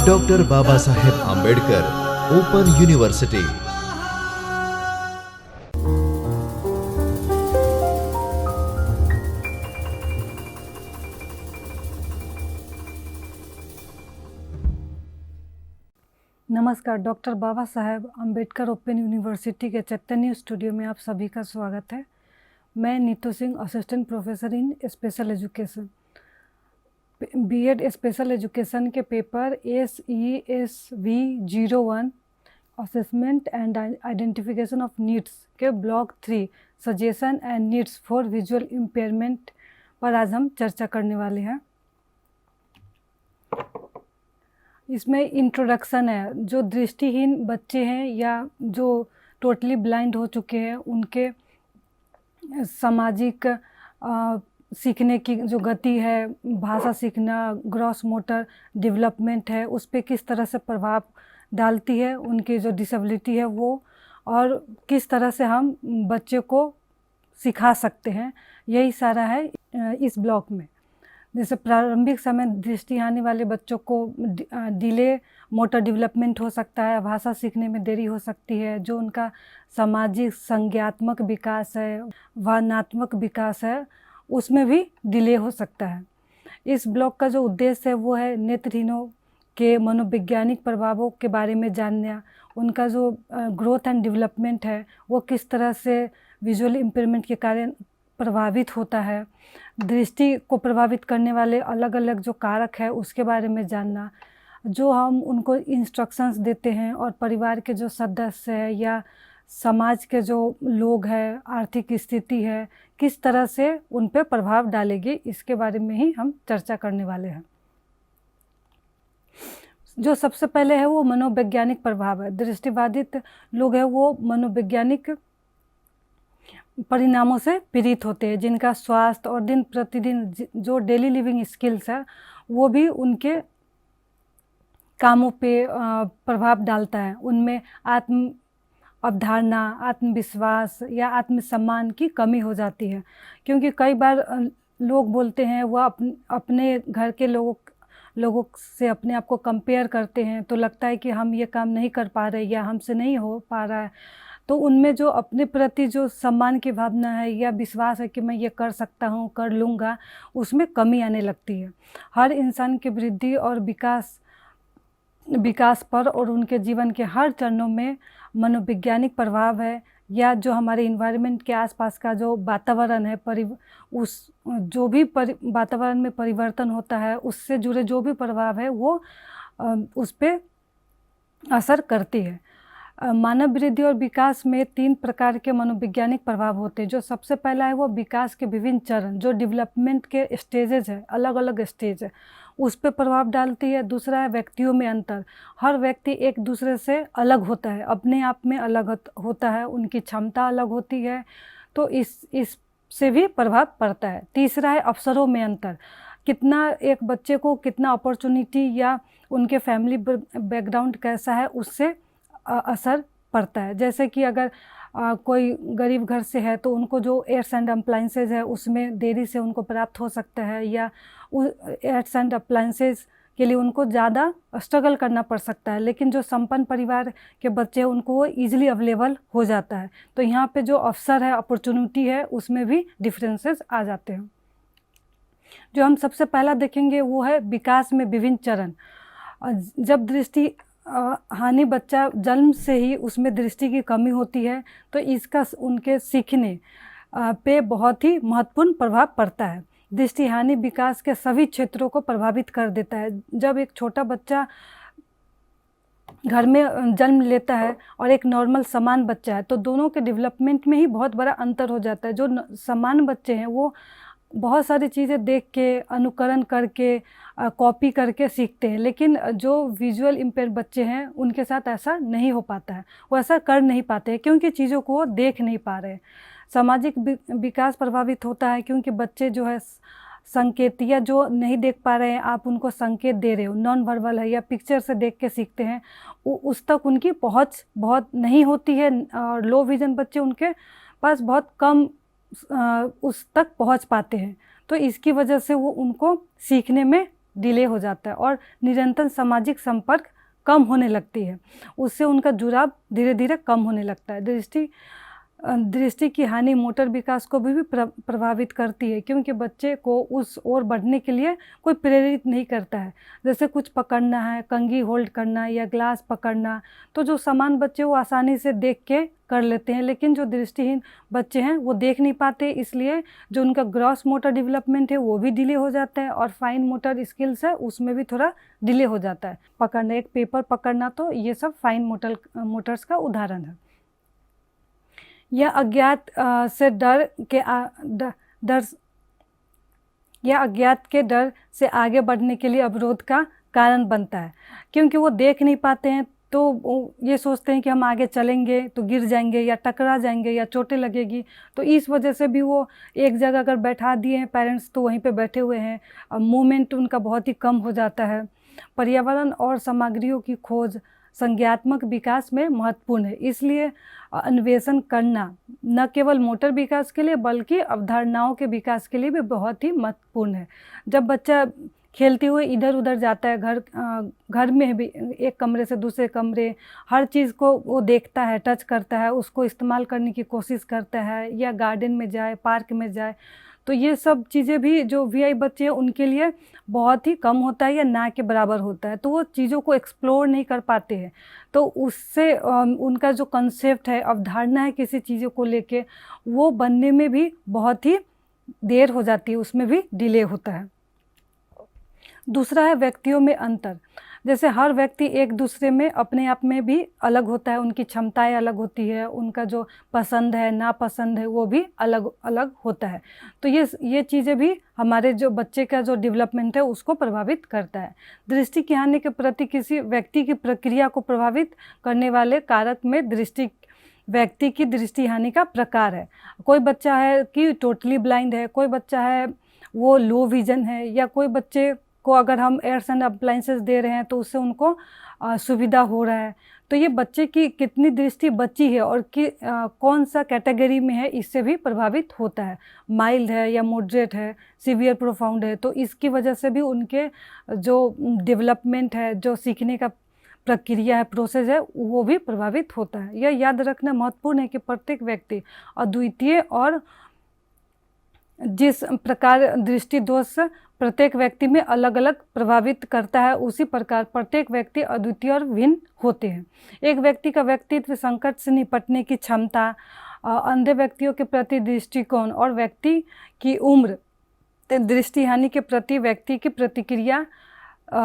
Doctor Baba Saheb Ambedkar open university. नमस्कार, doctor Baba Saheb Ambedkar open university के चैतन्य studio में आप सभी का स्वागत है। मैं Neetu Singh, assistant professor in special education, BEd special education के paper SESV 01 assessment and identification of needs के block 3 suggestion and needs for visual impairment पर आज हम चर्चा करने वाले हैं। इसमें इंट्रोडक्शन है। जो दृष्टिहीन बच्चे हैं या जो टोटली ब्लाइंड हो चुके हैं, उनके सामाजिक सीखने की जो गति है, भाषा सीखना, ग्रॉस मोटर डेवलपमेंट है, उस पर किस तरह से प्रभाव डालती है, उनकी जो डिसेबिलिटी है वो, और किस तरह से हम बच्चे को सिखा सकते हैं, यही सारा है इस ब्लॉक में। जैसे प्रारंभिक समय दृष्टिहानि वाले बच्चों को डिले मोटर डेवलपमेंट हो सकता है, भाषा सीखने में देरी हो सकती है, जो उनका सामाजिक संज्ञात्मक विकास है, भावनात्मक विकास है, उसमें भी डिले हो सकता है। इस ब्लॉक का जो उद्देश्य है वो है नेत्रहीनों के मनोवैज्ञानिक प्रभावों के बारे में जानना, उनका जो ग्रोथ एंड डेवलपमेंट है वो किस तरह से विजुअल इम्पेयरमेंट के कारण प्रभावित होता है, दृष्टि को प्रभावित करने वाले अलग अलग जो कारक है उसके बारे में जानना, जो हम उनको इंस्ट्रक्शंस देते हैं और परिवार के जो सदस्य है या समाज के जो लोग हैं, आर्थिक स्थिति है, किस तरह से उन पर प्रभाव डालेगी, इसके बारे में ही हम चर्चा करने वाले हैं। जो सबसे पहले है वो मनोवैज्ञानिक प्रभाव है। दृष्टिबाधित लोग हैं वो मनोवैज्ञानिक परिणामों से पीड़ित होते हैं, जिनका स्वास्थ्य और दिन प्रतिदिन जो डेली लिविंग स्किल्स है वो भी उनके कामों पे प्रभाव डालता है। उनमें आत्म अवधारणा, आत्मविश्वास या आत्मसम्मान की कमी हो जाती है, क्योंकि कई बार लोग बोलते हैं वह अपने घर के लोगों से अपने आप को कंपेयर करते हैं, तो लगता है कि हम ये काम नहीं कर पा रहे या हमसे नहीं हो पा रहा है, तो उनमें जो अपने प्रति जो सम्मान की भावना है या विश्वास है कि मैं ये कर सकता हूँ, कर लूँगा, उसमें कमी आने लगती है। हर इंसान की वृद्धि और विकास पर और उनके जीवन के हर चरणों में मनोवैज्ञानिक प्रभाव है, या जो हमारे इन्वायरमेंट के आसपास का जो वातावरण है, वातावरण में परिवर्तन होता है, उससे जुड़े जो भी प्रभाव है वो उस पर असर करती है। मानव वृद्धि और विकास में 3 प्रकार के मनोवैज्ञानिक प्रभाव होते हैं। जो सबसे पहला है वो विकास के विभिन्न चरण, जो डेवलपमेंट के स्टेजेज है, अलग अलग स्टेज है, उस पर प्रभाव डालती है। दूसरा है व्यक्तियों में अंतर। हर व्यक्ति एक दूसरे से अलग होता है, अपने आप में अलग होता है, उनकी क्षमता अलग होती है, तो इससे भी प्रभाव पड़ता है। तीसरा है अवसरों में अंतर। कितना एक बच्चे को कितना अपॉर्चुनिटी या उनके फैमिली बैकग्राउंड कैसा है, उससे असर पड़ता है। जैसे कि अगर कोई गरीब घर से है तो उनको जो एड्स एंड अप्लाइंसेज है उसमें देरी से उनको प्राप्त हो सकता है, या एड्स एंड अप्लाइंसेज के लिए उनको ज़्यादा स्ट्रगल करना पड़ सकता है। लेकिन जो संपन्न परिवार के बच्चे हैं उनको वो ईजिली अवेलेबल हो जाता है। तो यहाँ पे जो अवसर है, अपॉर्चुनिटी है, उसमें भी डिफरेंसेस आ जाते हैं। जो हम सबसे पहला देखेंगे वो है विकास में विभिन्न चरण। जब दृष्टि हानि बच्चा जन्म से ही उसमें दृष्टि की कमी होती है, तो इसका उनके सीखने पे बहुत ही महत्वपूर्ण प्रभाव पड़ता है। दृष्टि हानि विकास के सभी क्षेत्रों को प्रभावित कर देता है। जब एक छोटा बच्चा घर में जन्म लेता है और एक नॉर्मल समान बच्चा है, तो दोनों के डेवलपमेंट में ही बहुत बड़ा अंतर हो जाता है। जो समान बच्चे हैं वो बहुत सारी चीज़ें देख के, अनुकरण करके, कॉपी करके सीखते हैं, लेकिन जो विजुअल इम्पेयर बच्चे हैं उनके साथ ऐसा नहीं हो पाता है, वो ऐसा कर नहीं पाते हैं क्योंकि चीज़ों को वो देख नहीं पा रहे। सामाजिक विकास प्रभावित होता है क्योंकि बच्चे जो है संकेत या जो नहीं देख पा रहे हैं, आप उनको संकेत दे रहे हो, नॉन वर्बल है या पिक्चर से देख के सीखते हैं, उस तक उनकी पहुंच बहुत नहीं होती है। और लो विजन बच्चे, उनके पास बहुत कम उस तक पहुंच पाते हैं, तो इसकी वजह से वो उनको सीखने में डिले हो जाता है और निरंतर सामाजिक संपर्क कम होने लगती है। उससे उनका जुड़ाव धीरे धीरे कम होने लगता है। दृष्टि की हानि मोटर विकास को भी प्रभावित करती है, क्योंकि बच्चे को उस ओर बढ़ने के लिए कोई प्रेरित नहीं करता है। जैसे कुछ पकड़ना है, कंघी होल्ड करना या ग्लास पकड़ना, तो जो सामान बच्चे वो आसानी से देख के कर लेते हैं, लेकिन जो दृष्टिहीन बच्चे हैं वो देख नहीं पाते, इसलिए जो उनका ग्रॉस मोटर डेवलपमेंट है वो भी डिले हो जाता है और फाइन मोटर स्किल्स है उसमें भी थोड़ा डिले हो जाता है। पकड़ना, एक पेपर पकड़ना, तो ये सब फाइन मोटर्स का उदाहरण है। यह अज्ञात के डर से आगे बढ़ने के लिए अवरोध का कारण बनता है, क्योंकि वो देख नहीं पाते हैं तो वो ये सोचते हैं कि हम आगे चलेंगे तो गिर जाएंगे या टकरा जाएंगे या चोटें लगेगी, तो इस वजह से भी वो एक जगह अगर बैठा दिए हैं पेरेंट्स तो वहीं पे बैठे हुए हैं, मूवमेंट उनका बहुत ही कम हो जाता है। पर्यावरण और सामग्रियों की खोज संज्ञात्मक विकास में महत्वपूर्ण है, इसलिए अन्वेषण करना न केवल मोटर विकास के लिए बल्कि अवधारणाओं के विकास के लिए भी बहुत ही महत्वपूर्ण है। जब बच्चा खेलते हुए इधर उधर जाता है, घर में भी एक कमरे से दूसरे कमरे, हर चीज़ को वो देखता है, टच करता है, उसको इस्तेमाल करने की कोशिश करता है, या गार्डन में जाए, पार्क में जाए, तो ये सब चीज़ें भी जो वीआई बच्चे हैं उनके लिए बहुत ही कम होता है या ना के बराबर होता है, तो वो चीज़ों को एक्सप्लोर नहीं कर पाते हैं। तो उससे उनका जो कंसेप्ट है, अवधारणा है किसी चीज़ों को लेके, वो बनने में भी बहुत ही देर हो जाती है, उसमें भी डिले होता है। दूसरा है व्यक्तियों में अंतर। जैसे हर व्यक्ति एक दूसरे में अपने आप में भी अलग होता है, उनकी क्षमताएं अलग होती है, उनका जो पसंद है नापसंद है वो भी अलग अलग होता है। तो ये चीज़ें भी हमारे जो बच्चे का जो डेवलपमेंट है उसको प्रभावित करता है। दृष्टि की हानि के प्रति किसी व्यक्ति की प्रक्रिया को प्रभावित करने वाले कारक में व्यक्ति की दृष्टि हानि का प्रकार है। कोई बच्चा है कि टोटली ब्लाइंड है, कोई बच्चा है वो लो विजन है, या कोई बच्चे को अगर हम एयर्स एंड अप्लाइंसेस दे रहे हैं तो उससे उनको सुविधा हो रहा है। तो ये बच्चे की कितनी दृष्टि बची है और कौन सा कैटेगरी में है, इससे भी प्रभावित होता है। माइल्ड है या मॉडरेट है, सीवियर प्रोफाउंड है, तो इसकी वजह से भी उनके जो डेवलपमेंट है, जो सीखने का प्रक्रिया है, प्रोसेस है, वो भी प्रभावित होता है। यह याद रखना महत्वपूर्ण है कि प्रत्येक व्यक्ति अद्वितीय और जिस प्रकार दृष्टि दोष प्रत्येक व्यक्ति में अलग अलग प्रभावित करता है, उसी प्रकार प्रत्येक व्यक्ति अद्वितीय और भिन्न होते हैं। एक व्यक्ति का व्यक्तित्व संकट से निपटने की क्षमता, अंधे व्यक्तियों के प्रति दृष्टिकोण और व्यक्ति की उम्र दृष्टि हानि के प्रति व्यक्ति की प्रतिक्रिया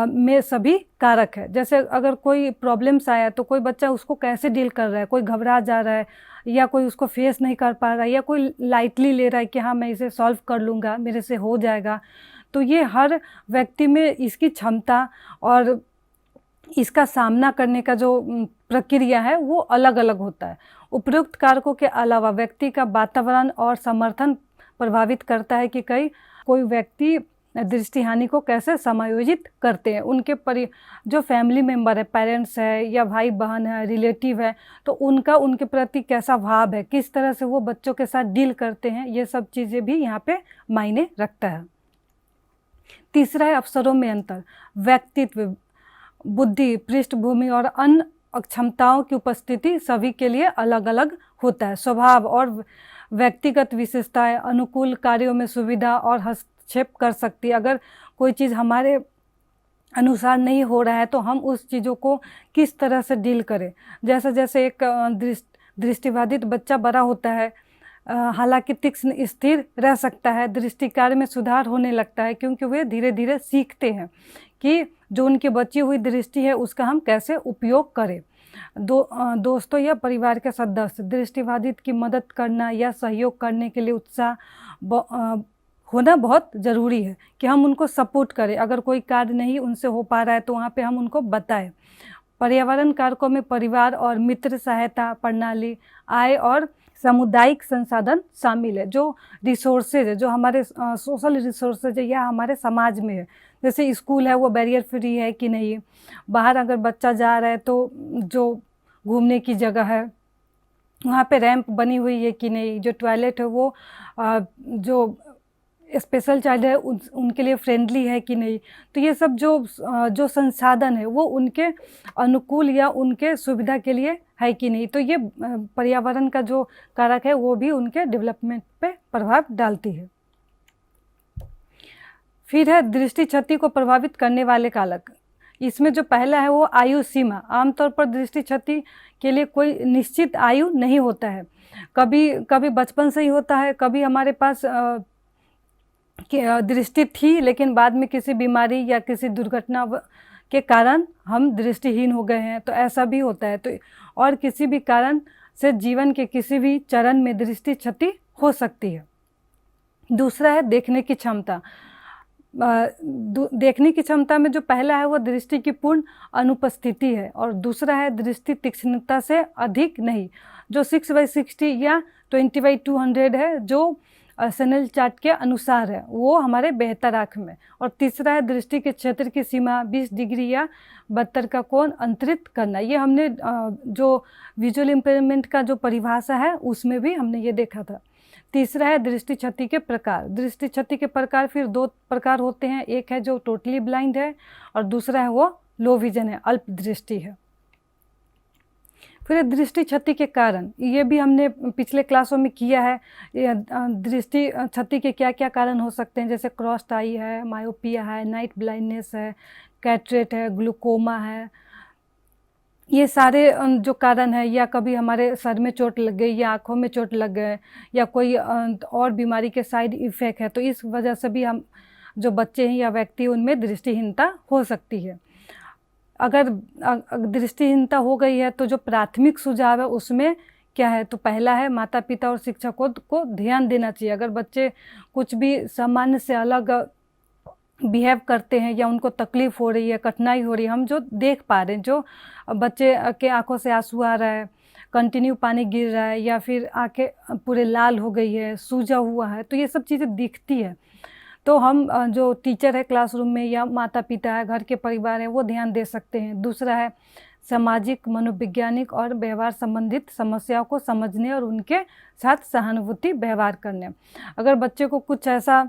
में सभी कारक है। जैसे अगर कोई प्रॉब्लम्स आया तो कोई बच्चा उसको कैसे डील कर रहा है, कोई घबरा जा रहा है या कोई उसको फेस नहीं कर पा रहा है, या कोई लाइटली ले रहा है कि हाँ मैं इसे सॉल्व कर लूँगा, मेरे से हो जाएगा। तो ये हर व्यक्ति में इसकी क्षमता और इसका सामना करने का जो प्रक्रिया है वो अलग अलग होता है। उपरोक्त कारकों के अलावा व्यक्ति का वातावरण और समर्थन प्रभावित करता है कि कोई व्यक्ति दृष्टि हानि को कैसे समायोजित करते हैं। उनके जो फैमिली मेम्बर है, पेरेंट्स है या भाई बहन है, रिलेटिव है, तो उनके प्रति कैसा भाव है, किस तरह से वो बच्चों के साथ डील करते हैं, ये सब चीज़ें भी यहाँ पे मायने रखता है। तीसरा है अवसरों में अंतर। व्यक्तित्व, बुद्धि, पृष्ठभूमि और अन्य क्षमताओं की उपस्थिति सभी के लिए अलग अलग होता है। स्वभाव और व्यक्तिगत विशेषताएं अनुकूल कार्यों में सुविधा और हस्तक्षेप कर सकती है। अगर कोई चीज़ हमारे अनुसार नहीं हो रहा है तो हम उस चीज़ों को किस तरह से डील करें। जैसे जैसे एक दृष्टिबाधित बच्चा बड़ा होता है, हालांकि तीक्ष्ण स्थिर रह सकता है, दृष्टि कार्य में सुधार होने लगता है, क्योंकि वे धीरे धीरे सीखते हैं कि जो उनकी बची हुई दृष्टि है उसका हम कैसे उपयोग करें। दोस्तों या परिवार के सदस्य दृष्टिबाधित की मदद करना या सहयोग करने के लिए उत्साह होना बहुत ज़रूरी है कि हम उनको सपोर्ट करें। अगर कोई कार्य नहीं उनसे हो पा रहा है तो वहाँ पे हम उनको बताएं। पर्यावरण कारकों में परिवार और मित्र सहायता प्रणाली, आय और सामुदायिक संसाधन शामिल है। जो रिसोर्सेज है, जो हमारे सोशल रिसोर्सेज है या हमारे समाज में है, जैसे स्कूल है वो बैरियर फ्री है कि नहीं, बाहर अगर बच्चा जा रहा है तो जो घूमने की जगह है वहाँ पे रैंप बनी हुई है कि नहीं, जो टॉयलेट है वो जो स्पेशल चाइल्ड है उनके लिए फ्रेंडली है कि नहीं। तो ये सब जो संसाधन है वो उनके अनुकूल या उनके सुविधा के लिए है कि नहीं। तो ये पर्यावरण का जो कारक है वो भी उनके डेवलपमेंट पे प्रभाव डालती है। फिर है दृष्टि क्षति को प्रभावित करने वाले कारक। इसमें जो पहला है वो आयु सीमा। आमतौर पर दृष्टि क्षति के लिए कोई निश्चित आयु नहीं होता है, कभी कभी बचपन से ही होता है, कभी हमारे पास दृष्टि थी लेकिन बाद में किसी बीमारी या किसी दुर्घटना के कारण हम दृष्टिहीन हो गए हैं, तो ऐसा भी होता है। तो और किसी भी कारण से जीवन के किसी भी चरण में दृष्टि क्षति हो सकती है। दूसरा है देखने की क्षमता। देखने की क्षमता में जो पहला है वो दृष्टि की पूर्ण अनुपस्थिति है, और दूसरा है दृष्टि तीक्ष्णता से अधिक नहीं, जो 6/60 या 20/200 है, जो स्नेल चार्ट के अनुसार है, वो हमारे बेहतर आँख में। और तीसरा है दृष्टि के क्षेत्र की सीमा 20 डिग्री या 72 का कोण अंतरित करना। ये हमने जो विजुअल इम्पेयरमेंट का जो परिभाषा है उसमें भी हमने ये देखा था। तीसरा है दृष्टि क्षति के प्रकार। दृष्टि क्षति के प्रकार फिर 2 प्रकार होते हैं, एक है जो टोटली ब्लाइंड है और दूसरा है वो लो विजन है, अल्प दृष्टि है। फिर दृष्टि क्षति के कारण, ये भी हमने पिछले क्लासों में किया है। दृष्टि क्षति के क्या क्या कारण हो सकते हैं, जैसे क्रॉस्ड आई है, मायोपिया है, नाइट ब्लाइंडनेस है, कैटरेट है, ग्लूकोमा है। ये सारे जो कारण है, या कभी हमारे सर में चोट लग गई या आँखों में चोट लग गए या कोई और बीमारी के साइड इफ़ेक्ट है, तो इस वजह से भी हम जो बच्चे हैं या व्यक्ति उनमें दृष्टिहीनता हो सकती है। अगर दृष्टिहीनता हो गई है तो जो प्राथमिक सुझाव है उसमें क्या है, तो पहला है माता पिता और शिक्षकों को ध्यान देना चाहिए। अगर बच्चे कुछ भी सामान्य से अलग बिहेव करते हैं या उनको तकलीफ़ हो रही है, कठिनाई हो रही है, हम जो देख पा रहे हैं, जो बच्चे के आंखों से आंसू आ रहा है, कंटिन्यू पानी गिर रहा है, या फिर आंखें पूरे लाल हो गई है, सूजा हुआ है, तो ये सब चीज़ें दिखती है, तो हम जो टीचर है क्लासरूम में या माता पिता है, घर के परिवार है, वो ध्यान दे सकते हैं। दूसरा है सामाजिक, मनोवैज्ञानिक और व्यवहार संबंधित समस्याओं को समझने और उनके साथ सहानुभूति व्यवहार करने। अगर बच्चे को कुछ ऐसा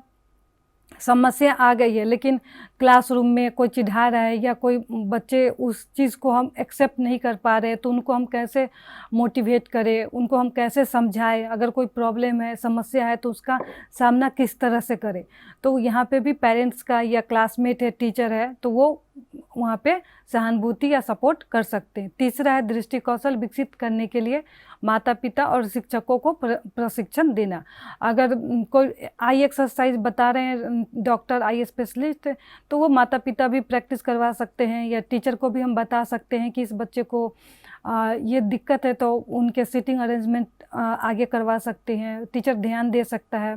समस्या आ गई है लेकिन क्लासरूम में कोई चिढ़ा रहा है या कोई बच्चे उस चीज़ को हम एक्सेप्ट नहीं कर पा रहे, तो उनको हम कैसे मोटिवेट करें, उनको हम कैसे समझाएं। अगर कोई प्रॉब्लम है, समस्या है, तो उसका सामना किस तरह से करें। तो यहाँ पे भी पेरेंट्स का या क्लासमेट है, टीचर है, तो वो वहाँ पे सहानुभूति या सपोर्ट कर सकते हैं। तीसरा है दृष्टि कौशल विकसित करने के लिए माता पिता और शिक्षकों को प्रशिक्षण देना। अगर कोई आई एक्सरसाइज बता रहे हैं डॉक्टर, आई स्पेशलिस्ट, तो वो माता पिता भी प्रैक्टिस करवा सकते हैं, या टीचर को भी हम बता सकते हैं कि इस बच्चे को ये दिक्कत है, तो उनके सीटिंग अरेंजमेंट आगे करवा सकते हैं। टीचर ध्यान दे सकता है,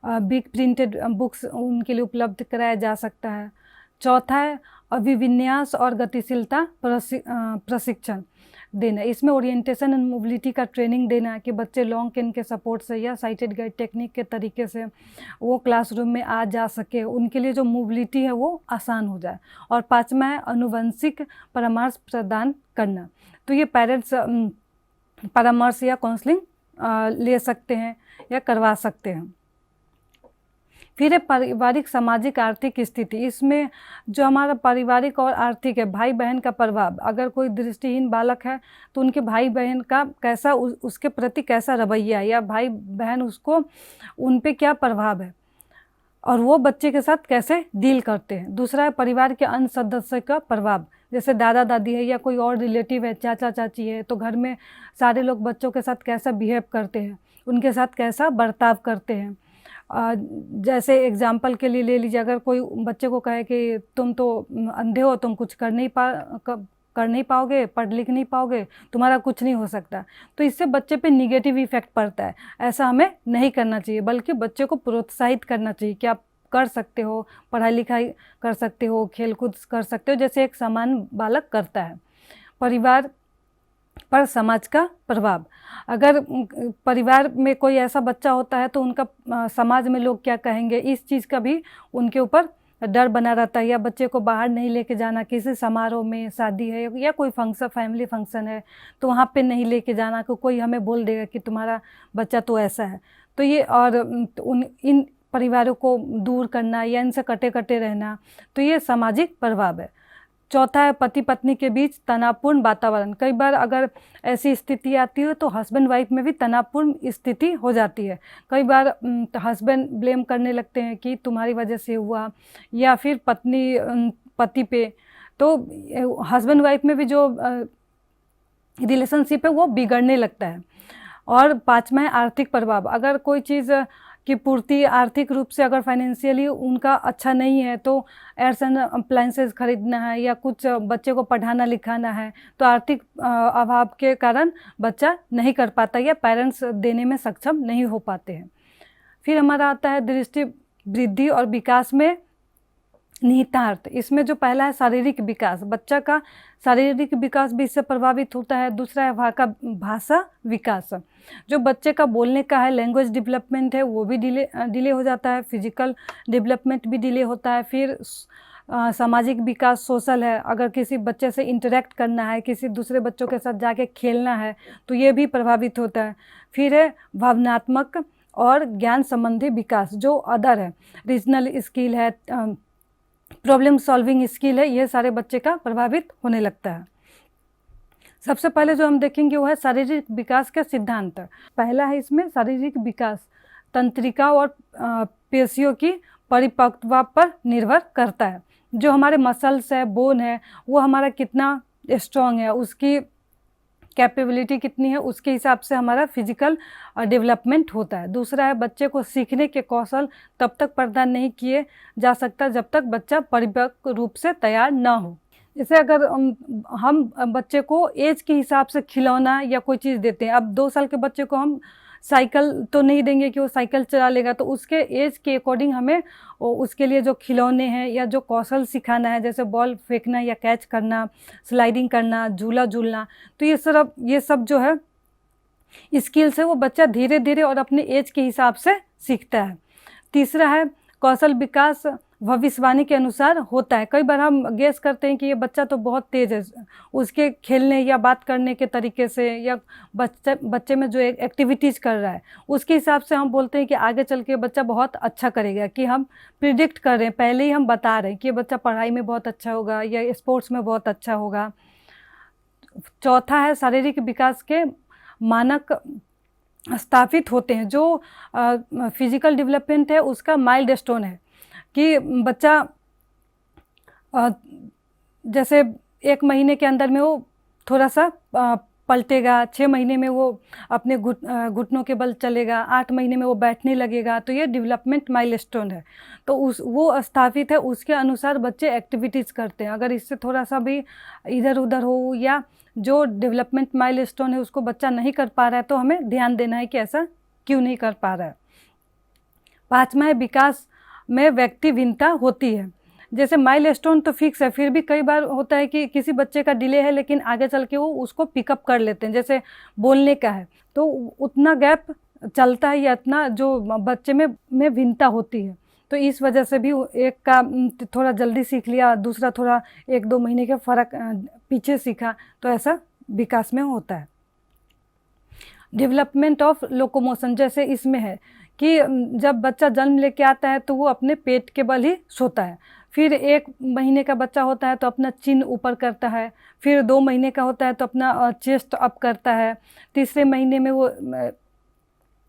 बिग प्रिंटेड बुक्स उनके लिए उपलब्ध कराया जा सकता है। चौथा है अभिविन्यास और गतिशीलता प्रशिक्षण देना। इसमें ओरिएंटेशन एंड मोबिलिटी का ट्रेनिंग देना कि बच्चे लॉन्ग कैन के सपोर्ट से या साइटेड गाइड टेक्निक के तरीके से वो क्लासरूम में आ जा सके, उनके लिए जो मोबिलिटी है वो आसान हो जाए। और पांचवा है अनुवंशिक परामर्श प्रदान करना। तो ये पेरेंट्स परामर्श या काउंसलिंग ले सकते हैं या करवा सकते हैं। फिर है पारिवारिक, सामाजिक, आर्थिक स्थिति। इसमें जो हमारा पारिवारिक और आर्थिक है, भाई बहन का प्रभाव। अगर कोई दृष्टिहीन बालक है तो उनके भाई बहन का कैसा उसके प्रति कैसा रवैया है, या भाई बहन उसको उन पे क्या प्रभाव है, और वो बच्चे के साथ कैसे डील करते हैं। दूसरा है परिवार के अन्य सदस्य का प्रभाव, जैसे दादा दादी है या कोई और रिलेटिव है, चाचा चाची है, तो घर में सारे लोग बच्चों के साथ कैसा बिहेव करते हैं, उनके साथ कैसा बर्ताव करते हैं। जैसे एग्जाम्पल के लिए ले लीजिए, अगर कोई बच्चे को कहे कि तुम तो अंधे हो, तुम कुछ कर नहीं पाओगे, पढ़ लिख नहीं पाओगे, तुम्हारा कुछ नहीं हो सकता, तो इससे बच्चे पे निगेटिव इफेक्ट पड़ता है। ऐसा हमें नहीं करना चाहिए, बल्कि बच्चे को प्रोत्साहित करना चाहिए कि आप कर सकते हो, पढ़ाई लिखाई कर सकते हो, खेलकूद कर सकते हो, जैसे एक सामान्य बालक करता है। परिवार पर समाज का प्रभाव। अगर परिवार में कोई ऐसा बच्चा होता है तो उनका समाज में लोग क्या कहेंगे, इस चीज़ का भी उनके ऊपर डर बना रहता है। या बच्चे को बाहर नहीं लेके जाना, किसी समारोह में, शादी है या कोई फंक्शन, फैमिली फंक्शन है, तो वहाँ पे नहीं लेके जाना, कोई हमें बोल देगा कि तुम्हारा बच्चा तो ऐसा है। तो ये और इन परिवारों को दूर करना या इनसे कटे कटे रहना, तो ये सामाजिक प्रभाव है। चौथा है पति पत्नी के बीच तनावपूर्ण वातावरण। कई बार अगर ऐसी स्थिति आती है तो हस्बैंड वाइफ में भी तनावपूर्ण स्थिति हो जाती है। कई बार हस्बैंड ब्लेम करने लगते हैं कि तुम्हारी वजह से हुआ, या फिर पत्नी पति पे। तो हस्बैंड वाइफ में भी जो रिलेशनशिप है वो बिगड़ने लगता है। और पाँचवा है आर्थिक प्रभाव। अगर कोई चीज़ की पूर्ति आर्थिक रूप से अगर फाइनेंशियली उनका अच्छा नहीं है, तो एयर्स एंड अप्लायंसेस खरीदना है या कुछ बच्चे को पढ़ाना लिखाना है, तो आर्थिक अभाव के कारण बच्चा नहीं कर पाता या पेरेंट्स देने में सक्षम नहीं हो पाते हैं। फिर हमारा आता है दृष्टि वृद्धि और विकास में निहितार्थ। इसमें जो पहला है शारीरिक विकास, बच्चा का शारीरिक विकास भी इससे प्रभावित होता है। दूसरा है भाषा विकास, जो बच्चे का बोलने का है, लैंग्वेज डेवलपमेंट है, वो भी डिले हो जाता है। फिजिकल डेवलपमेंट भी डिले होता है। फिर सामाजिक विकास, सोशल है, अगर किसी बच्चे से इंटरेक्ट करना है, किसी दूसरे बच्चों के साथ जाके खेलना है, तो ये भी प्रभावित होता है। फिर है भावनात्मक और ज्ञान संबंधी विकास, जो अदर है, रीजनल स्किल है, प्रॉब्लम सॉल्विंग स्किल है, ये सारे बच्चे का प्रभावित होने लगता है। सबसे पहले जो हम देखेंगे वो है शारीरिक विकास के सिद्धांत। पहला है इसमें शारीरिक विकास तंत्रिका और पेशियों की परिपक्वता पर निर्भर करता है। जो हमारे मसल्स है, बोन है, वो हमारा कितना स्ट्रॉन्ग है, उसकी कैपेबिलिटी कितनी है, उसके हिसाब से हमारा फिजिकल डेवलपमेंट होता है। दूसरा है बच्चे को सीखने के कौशल तब तक प्रदान नहीं किए जा सकता जब तक बच्चा परिपक्व रूप से तैयार ना हो। जैसे अगर हम बच्चे को एज के हिसाब से खिलौना या कोई चीज़ देते हैं, अब 2 साल के बच्चे को हम साइकिल तो नहीं देंगे कि वो साइकिल चला लेगा, तो उसके एज के अकॉर्डिंग हमें उसके लिए जो खिलौने हैं या जो कौशल सिखाना है, जैसे बॉल फेंकना या कैच करना, स्लाइडिंग करना, झूला झूलना, तो ये सब जो है स्किल्स है, वो बच्चा धीरे धीरे और अपने एज के हिसाब से सीखता है। तीसरा है कौशल विकास भविष्यवाणी के अनुसार होता है। कई बार हम गेस करते हैं कि ये बच्चा तो बहुत तेज है, उसके खेलने या बात करने के तरीके से या बच्चे में जो एक्टिविटीज़ कर रहा है उसके हिसाब से हम बोलते हैं कि आगे चल के बच्चा बहुत अच्छा करेगा, कि हम प्रिडिक्ट कर रहे हैं, पहले ही हम बता रहे हैं कि ये बच्चा पढ़ाई में बहुत अच्छा होगा या स्पोर्ट्स में बहुत अच्छा होगा। चौथा है शारीरिक विकास के मानक स्थापित होते हैं। जो फिजिकल डेवलपमेंट है उसका माइलस्टोन है कि बच्चा जैसे 1 महीने के अंदर में वो थोड़ा सा पलटेगा, 6 महीने में वो अपने घुटनों के बल चलेगा, 8 महीने में वो बैठने लगेगा, तो ये डेवलपमेंट माइलस्टोन है। तो वो स्थापित है, उसके अनुसार बच्चे एक्टिविटीज़ करते हैं। अगर इससे थोड़ा सा भी इधर उधर हो या जो डेवलपमेंट माइलस्टोन है उसको बच्चा नहीं कर पा रहा है, तो हमें ध्यान देना है कि ऐसा क्यों नहीं कर पा रहा है। 5वां है विकास में व्यक्ति भिन्नता होती है। जैसे माइलस्टोन तो फिक्स है, फिर भी कई बार होता है कि किसी बच्चे का डिले है लेकिन आगे चल के वो उसको पिकअप कर लेते हैं। जैसे बोलने का है तो उतना गैप चलता है या इतना जो बच्चे में भिन्नता होती है, तो इस वजह से भी एक का थोड़ा जल्दी सीख लिया, दूसरा थोड़ा 1-2 महीने का फ़र्क पीछे सीखा, तो ऐसा विकास में होता है। डेवलपमेंट ऑफ लोकोमोशन, जैसे इसमें है कि जब बच्चा जन्म लेके आता है तो वो अपने पेट के बल ही सोता है। फिर 1 महीने का बच्चा होता है तो अपना चिन ऊपर करता है। फिर 2 महीने का होता है तो अपना चेस्ट अप करता है। तीसरे महीने में वो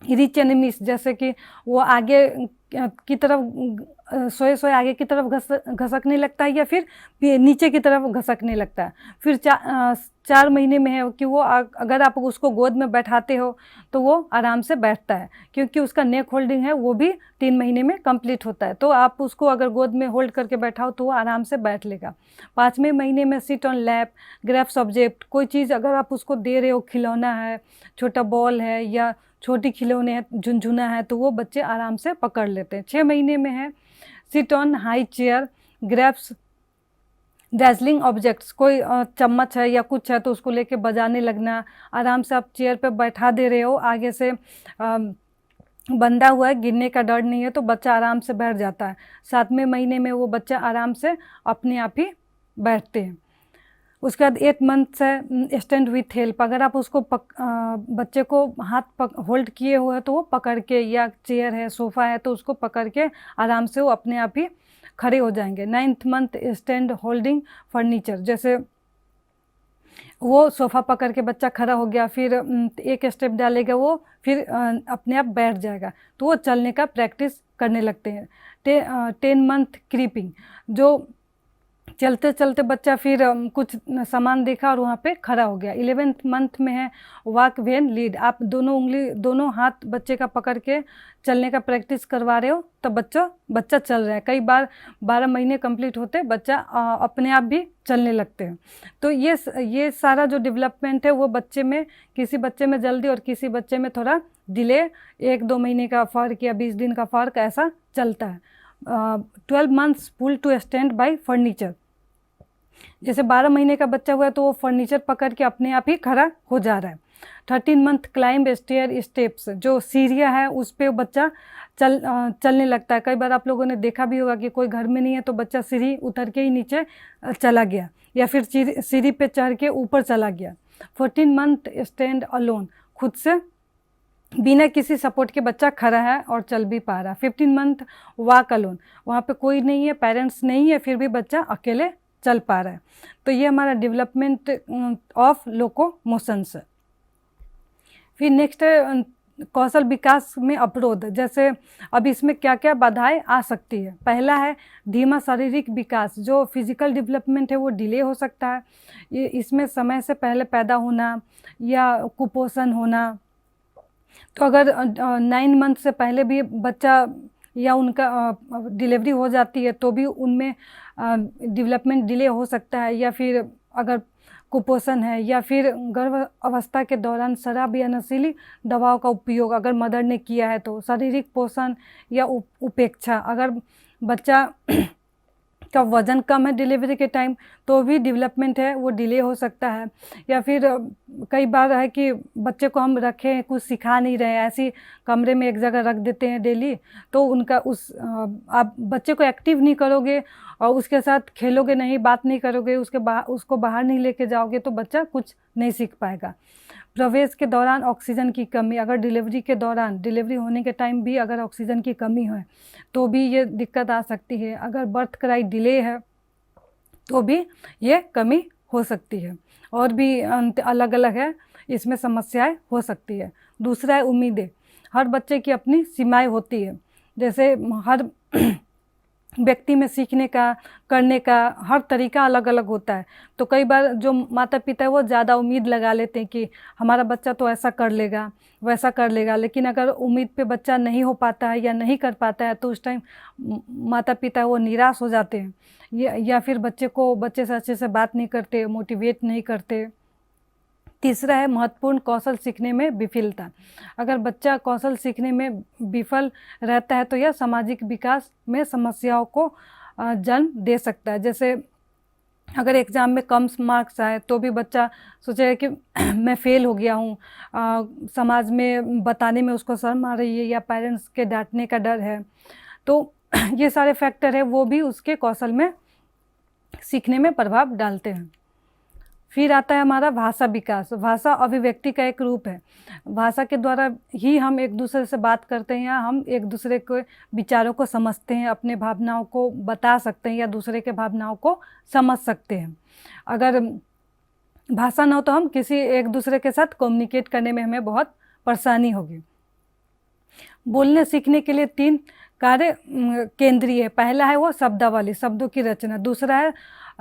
रिच एनिमीज, जैसे कि वो आगे की तरफ सोए आगे की तरफ घसकने लगता है या फिर नीचे की तरफ घसकने लगता है। फिर 4 महीने में है कि वो अगर आप उसको गोद में बैठाते हो तो वो आराम से बैठता है, क्योंकि उसका नेक होल्डिंग है वो भी 3 महीने में कंप्लीट होता है। तो आप उसको अगर गोद में होल्ड करके बैठाओ तो वो आराम से बैठ लेगा। 5वें महीने में sit on lap, grasps object, कोई चीज़ अगर आप उसको दे रहे हो, खिलौना है, छोटा बॉल है या छोटी खिलौने है, झुनझुना है, तो वो बच्चे आराम से पकड़ लेते हैं। 6 महीने में है sit on high chair, grasps dazzling objects, कोई चम्मच है या कुछ है तो उसको लेके बजाने लगना। आराम से आप चेयर पे बैठा दे रहे हो, आगे से बंधा हुआ है, गिरने का डर नहीं है, तो बच्चा आराम से बैठ जाता है। 7वें महीने में वो बच्चा आराम से अपने आप ही बैठते हैं। उसके बाद 8 मंथ से स्टैंड विथ हेल्प, अगर आप उसको बच्चे को हाथ होल्ड किए हुए तो वो पकड़ के, या चेयर है, सोफ़ा है तो उसको पकड़ के आराम से वो अपने आप ही खड़े हो जाएंगे। 9th month stand holding furniture, जैसे वो सोफ़ा पकड़ के बच्चा खड़ा हो गया, फिर एक स्टेप डालेगा वो, फिर अपने आप बैठ जाएगा, तो वो चलने का प्रैक्टिस करने लगते हैं। 10 मंथ क्रीपिंग, जो चलते चलते बच्चा फिर कुछ सामान देखा और वहाँ पे खड़ा हो गया। 11th मंथ में है वॉक व्हेन लीड, आप दोनों हाथ बच्चे का पकड़ के चलने का प्रैक्टिस करवा रहे हो, तो बच्चा चल रहा है। कई बार 12 महीने कंप्लीट होते बच्चा अपने आप भी चलने लगते हैं। तो ये सारा जो डेवलपमेंट है वो बच्चे में, किसी बच्चे में जल्दी और किसी बच्चे में थोड़ा डिले, 1-2 महीने का फ़र्क या 20 दिन का फ़र्क ऐसा चलता है। 12 months pull to stand by furniture, जैसे 12 महीने का बच्चा हुआ है तो वो फर्नीचर पकड़ के अपने आप ही खड़ा हो जा रहा है। 13 मंथ क्लाइंब स्टेयर स्टेप्स, जो सीढ़ियाँ है उस पे बच्चा चलने लगता है। कई बार आप लोगों ने देखा भी होगा कि कोई घर में नहीं है तो बच्चा सीढ़ी उतर के ही नीचे चला गया, या फिर सीढ़ी पे चढ़ के ऊपर चला गया। 14 मंथ स्टैंड अलोन, खुद से बिना किसी सपोर्ट के बच्चा खड़ा है और चल भी पा रहा है। 15 मंथ वॉक अलोन, वहाँ पे कोई नहीं है, पेरेंट्स नहीं है, फिर भी बच्चा अकेले चल पा रहा है। तो ये हमारा डेवलपमेंट ऑफ लोकोमोशंस है। फिर नेक्स्ट है कौशल विकास में अवरोध, जैसे अब इसमें क्या क्या बाधाएं आ सकती है। पहला है धीमा शारीरिक विकास, जो फिजिकल डेवलपमेंट है वो डिले हो सकता है। इसमें समय से पहले पैदा होना या कुपोषण होना। तो अगर 9 मंथ से पहले भी बच्चा या उनका डिलीवरी हो जाती है तो भी उनमें डेवलपमेंट डिले हो सकता है। या फिर अगर कुपोषण है, या फिर गर्भ अवस्था के दौरान शराब या नशीली दवाओं का उपयोग अगर मदर ने किया है तो। शारीरिक पोषण या उपेक्षा, अगर बच्चा का वज़न कम है डिलीवरी के टाइम तो भी डेवलपमेंट है वो डिले हो सकता है। या फिर कई बार है कि बच्चे को हम रखें, कुछ सिखा नहीं रहे हैं, ऐसी कमरे में एक जगह रख देते हैं डेली, तो उनका आप बच्चे को एक्टिव नहीं करोगे और उसके साथ खेलोगे नहीं, बात नहीं करोगे, उसको बाहर नहीं लेके जाओगे तो बच्चा कुछ नहीं सीख पाएगा। प्रवेश के दौरान ऑक्सीजन की कमी, अगर डिलीवरी के दौरान, डिलीवरी होने के टाइम भी अगर ऑक्सीजन की कमी है तो भी ये दिक्कत आ सकती है। अगर बर्थ क्राई डिले है तो भी ये कमी हो सकती है। और भी अलग अलग है, इसमें समस्याएं हो सकती है। दूसरा है उम्मीदें, हर बच्चे की अपनी सीमाएं होती है। जैसे हर व्यक्ति में सीखने का, करने का हर तरीका अलग अलग होता है। तो कई बार जो माता पिता है वो ज़्यादा उम्मीद लगा लेते हैं कि हमारा बच्चा तो ऐसा कर लेगा, वैसा कर लेगा, लेकिन अगर उम्मीद पे बच्चा नहीं हो पाता है या नहीं कर पाता है तो उस टाइम माता पिता वो निराश हो जाते हैं, या फिर बच्चे से अच्छे से बात नहीं करते, मोटिवेट नहीं करते। तीसरा है महत्वपूर्ण कौशल सीखने में विफलता, अगर बच्चा कौशल सीखने में विफल रहता है तो यह सामाजिक विकास में समस्याओं को जन्म दे सकता है। जैसे अगर एग्ज़ाम में कम मार्क्स आए तो भी बच्चा सोचेगा कि मैं फ़ेल हो गया हूँ, समाज में बताने में उसको शर्म आ रही है, या पेरेंट्स के डांटने का डर है। तो ये सारे फैक्टर है वो भी उसके कौशल में सीखने में प्रभाव डालते हैं। फिर आता है हमारा भाषा विकास। भाषा अभिव्यक्ति का एक रूप है। भाषा के द्वारा ही हम एक दूसरे से बात करते हैं, या हम एक दूसरे के विचारों को समझते हैं, अपने भावनाओं को बता सकते हैं, या दूसरे के भावनाओं को समझ सकते हैं। अगर भाषा ना हो तो हम किसी एक दूसरे के साथ कम्युनिकेट करने में हमें बहुत परेशानी होगी। बोलने सीखने के लिए 3 कार्य केंद्रीय है। पहला है वो शब्दावली, शब्दों की रचना। दूसरा है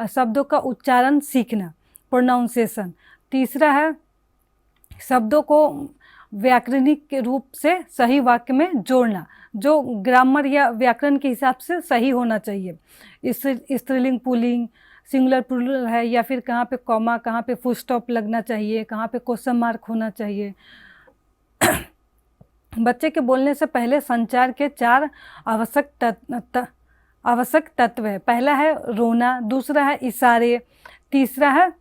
शब्दों का उच्चारण सीखना, प्रोनाउंसिएशन। तीसरा है शब्दों को व्याकरणिक रूप से सही वाक्य में जोड़ना, जो ग्रामर या व्याकरण के हिसाब से सही होना चाहिए। स्त्रीलिंग पुल्लिंग, सिंगुलर प्लूरल है, या फिर कहाँ पे कॉमा, कहाँ पे फुल स्टॉप लगना चाहिए, कहाँ पे क्वेश्चन मार्क होना चाहिए। बच्चे के बोलने से पहले संचार के 4 आवश्यक तत्व है। पहला है रोना, दूसरा है इशारे, तीसरा है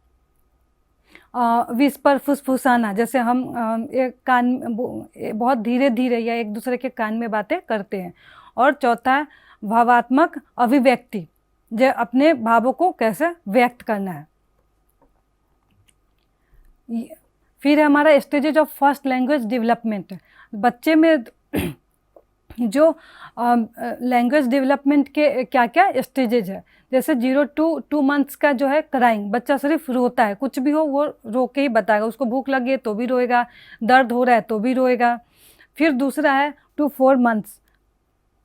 विस्पर, फुसफुसाना, जैसे हम एक कान बहुत धीरे धीरे या एक दूसरे के कान में बातें करते हैं। और चौथा है भावात्मक अभिव्यक्ति, जो अपने भावों को कैसे व्यक्त करना है। फिर है हमारा stages of first language development. बच्चे में जो लैंग्वेज डेवलपमेंट के क्या क्या स्टेजेज है, जैसे 0 to 2 months का जो है क्राइंग, बच्चा सिर्फ रोता है, कुछ भी हो वो रो के ही बताएगा, उसको भूख लगी है तो भी रोएगा, दर्द हो रहा है तो भी रोएगा। फिर दूसरा है 2 4 months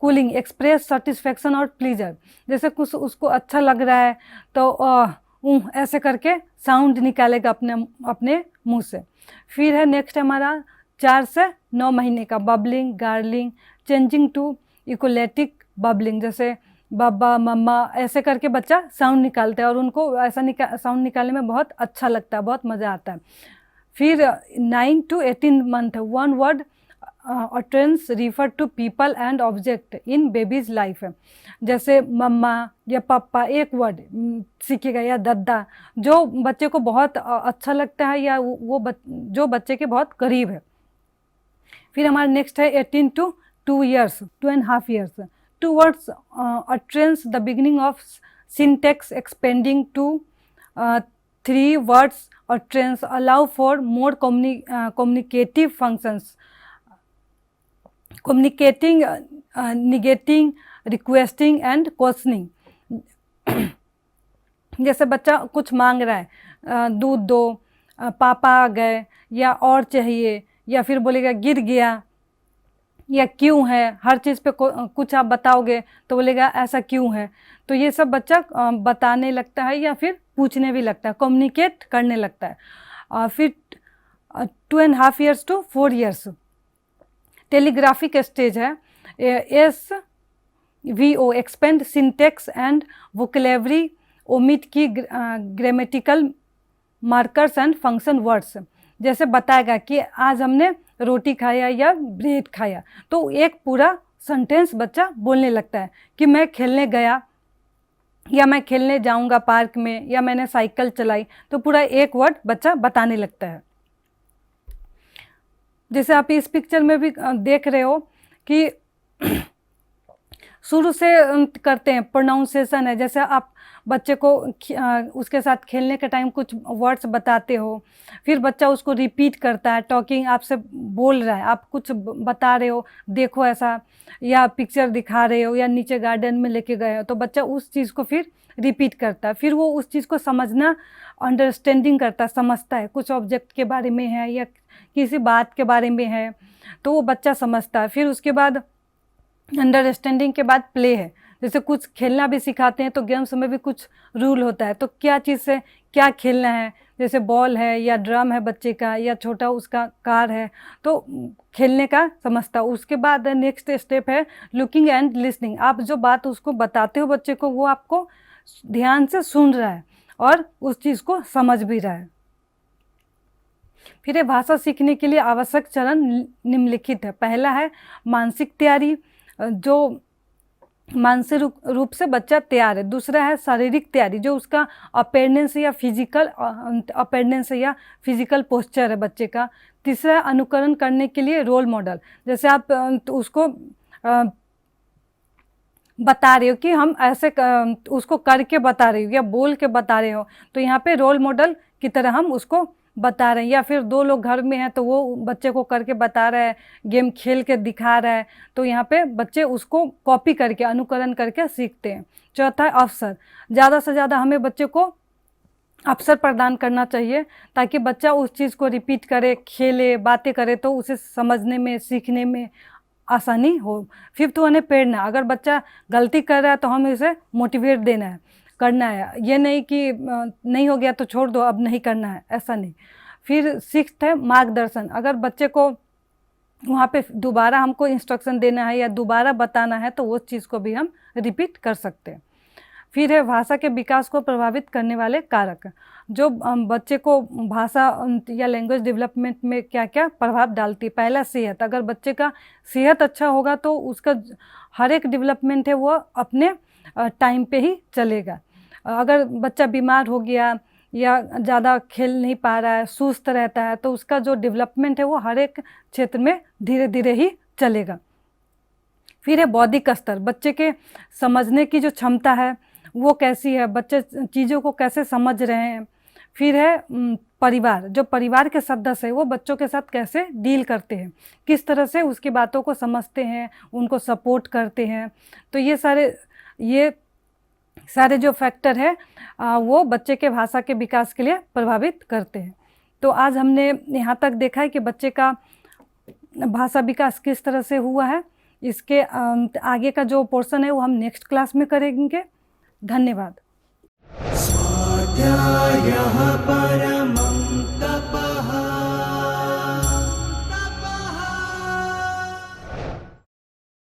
कूलिंग, एक्सप्रेस सेटिस्फेक्शन और प्लीजर, जैसे कुछ उसको अच्छा लग रहा है तो ऐसे करके साउंड निकालेगा अपने अपने मुंह से। फिर है नेक्स्ट हमारा 4 से 9 महीने का बबलिंग, गार्लिंग, चेंजिंग टू इकोलेटिक बबलिंग, जैसे बाबा मम्मा ऐसे करके बच्चा साउंड निकालता है और उनको ऐसा साउंड निकालने में बहुत अच्छा लगता है, बहुत मज़ा आता है। फिर 9 to 18 month one word utterance refer to people and object in babies life, जैसे मम्मा या पापा एक वर्ड सीखेगा, या दादा, जो बच्चे को बहुत अच्छा लगता है या जो बच्चे के बहुत करीब है। फिर हमारा नेक्स्ट है 18 to 2 years, 2.5 years, two words utterance the beginning of syntax expanding to 3 words utterance allow for more communicative functions, communicating, negating, requesting and questioning। जैसे बच्चा कुछ मांग रहा है, दूध दो, पापा आ गए, या और चाहिए, या फिर बोलेगा गिर गया, या क्यों है, हर चीज़ पे कुछ आप बताओगे तो बोलेगा ऐसा क्यों है, तो ये सब बच्चा बताने लगता है या फिर पूछने भी लगता है, कम्युनिकेट करने लगता है। फिर 2.5 years to 4 years telegraphic stage है, SVO expand syntax and vocabulary, omit की grammatical markers and function words, जैसे बताएगा कि आज हमने रोटी खाया या ब्रेड खाया, तो एक पूरा सेंटेंस बच्चा बोलने लगता है कि मैं खेलने गया, या मैं खेलने जाऊंगा पार्क में, या मैंने साइकिल चलाई, तो पूरा एक वर्ड बच्चा बताने लगता है। जैसे आप इस पिक्चर में भी देख रहे हो कि शुरू से करते हैं, प्रोनाउंसिएशन है, जैसे आप बच्चे को उसके साथ खेलने के टाइम कुछ वर्ड्स बताते हो, फिर बच्चा उसको रिपीट करता है, टॉकिंग आपसे बोल रहा है, आप कुछ बता रहे हो, देखो ऐसा, या पिक्चर दिखा रहे हो, या नीचे गार्डन में लेके गए हो, तो बच्चा उस चीज़ को फिर रिपीट करता है, फिर वो उस चीज़ को समझना, अंडरस्टैंडिंग करता है, समझता है, कुछ ऑब्जेक्ट के बारे में है या किसी बात के बारे में है, तो वो बच्चा समझता है। फिर उसके बाद अंडरस्टैंडिंग के बाद प्ले है, जैसे कुछ खेलना भी सिखाते हैं तो गेम्स में भी कुछ रूल होता है, तो क्या चीज़ से क्या खेलना है, जैसे बॉल है या ड्रम है बच्चे का, या छोटा उसका कार है, तो खेलने का समझता है। उसके बाद नेक्स्ट स्टेप है लुकिंग एंड लिसनिंग, आप जो बात उसको बताते हो बच्चे को, वो आपको ध्यान से सुन रहा है और उस चीज़ को समझ भी रहा है। फिर ये भाषा सीखने के लिए आवश्यक चरण निम्नलिखित है। पहला है मानसिक तैयारी, जो मानसिक रूप से बच्चा तैयार है। दूसरा है शारीरिक तैयारी, जो उसका अपेयरेंस या फिजिकल पोस्चर है बच्चे का। तीसरा है अनुकरण करने के लिए रोल मॉडल, जैसे आप उसको बता रहे हो कि हम ऐसे उसको करके बता रहे हो या बोल के बता रहे हो, तो यहाँ पे रोल मॉडल की तरह हम उसको बता रहे हैं। या फिर 2 लोग घर में हैं तो वो बच्चे को करके बता रहा है, गेम खेल के दिखा रहा है, तो यहाँ पे बच्चे उसको कॉपी करके, अनुकरण करके सीखते हैं। चौथा है अवसर, ज़्यादा से ज़्यादा हमें बच्चे को अवसर प्रदान करना चाहिए ताकि बच्चा उस चीज़ को रिपीट करे, खेले, बातें करे, तो उसे समझने में, सीखने में आसानी हो। फिफ्थ वन है प्रेरणा, अगर बच्चा गलती कर रहा है तो हमें उसे मोटिवेट देना है, करना है, ये नहीं कि नहीं हो गया तो छोड़ दो, अब नहीं करना है, ऐसा नहीं। फिर सिक्स्थ है मार्गदर्शन, अगर बच्चे को वहाँ पे दोबारा हमको इंस्ट्रक्शन देना है या दोबारा बताना है तो वो चीज़ को भी हम रिपीट कर सकते हैं। फिर है भाषा के विकास को प्रभावित करने वाले कारक, जो बच्चे को भाषा या लैंग्वेज डेवलपमेंट में क्या क्या प्रभाव डालती है। पहला सेहत, अगर बच्चे का सेहत अच्छा होगा तो उसका हर एक डेवलपमेंट है वो अपने टाइम पे ही चलेगा। अगर बच्चा बीमार हो गया या ज़्यादा खेल नहीं पा रहा है, सुस्त रहता है, तो उसका जो डेवलपमेंट है वो हर एक क्षेत्र में धीरे धीरे ही चलेगा। फिर है बौद्धिक स्तर, बच्चे के समझने की जो क्षमता है वो कैसी है, बच्चे चीज़ों को कैसे समझ रहे हैं। फिर है परिवार, जो परिवार के सदस्य है वो बच्चों के साथ कैसे डील करते हैं, किस तरह से उसकी बातों को समझते हैं, उनको सपोर्ट करते हैं। तो ये सारे जो फैक्टर है वो बच्चे के भाषा के विकास के लिए प्रभावित करते हैं। तो आज हमने यहाँ तक देखा है कि बच्चे का भाषा विकास किस तरह से हुआ है। इसके आगे का जो पोर्शन है वो हम नेक्स्ट क्लास में करेंगे। धन्यवाद। स्वाध्यायः परः।